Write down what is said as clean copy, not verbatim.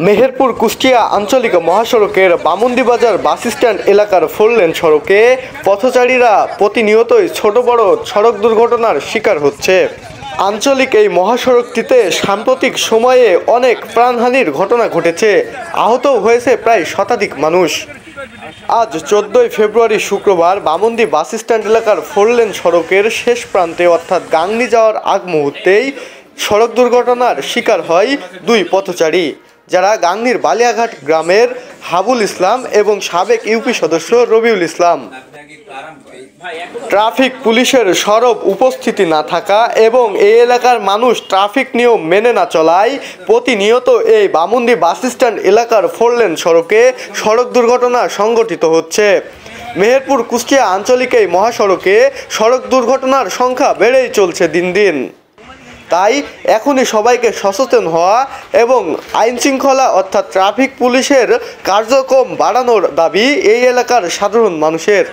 মেহেরপুর কুষ্টিয়া আঞ্চলিক মহাসড়কের বামুন্দিবাজার বাসস্ট্যান্ড এলাকার 4 লেন সড়কে পথচারীরা প্রতিনিয়তই ছোট বড় সড়ক দুর্ঘটনার শিকার হচ্ছে। আঞ্চলিক এই মহাসড়কটিতে সাম্প্রতিক সময়ে অনেক প্রাণহানির ঘটনা ঘটেছে, আহতও হয়েছে প্রায় শতাধিক মানুষ। আজ 14 ফেব্রুয়ারি শুক্রবার বামুন্দি বাসস্ট্যান্ড এলাকার 4 লেন সড়কের শেষ প্রান্তে অর্থাৎ গাংনী যাওয়ার আগ মুহূর্তেই সড়ক দুর্ঘটনার শিকার হয় দুই পথচারী, যারা গাংনীর বালিয়াঘাট গ্রামের হাবুল ইসলাম এবং সাবেক ইউপি সদস্য রবিউল ইসলাম। ট্রাফিক পুলিশের সরব উপস্থিতি না থাকা এবং এই এলাকার মানুষ ট্রাফিক নিয়ম মেনে না চলায় প্রতিনিয়ত এই বামুন্দি বাসস্ট্যান্ড এলাকার 4 লেন সড়কে সড়ক দুর্ঘটনা সংঘটিত হচ্ছে। মেহেরপুর কুষ্টিয়া আঞ্চলিক এই মহাসড়কে সড়ক দুর্ঘটনার সংখ্যা বেড়েই চলছে দিন দিন। তাই এখনই সবাইকে সচেতন হওয়া এবং আইনশৃঙ্খলা অর্থাৎ ট্রাফিক পুলিশের কার্যক্রম বাড়ানোর দাবি এই এলাকার সাধারণ মানুষের।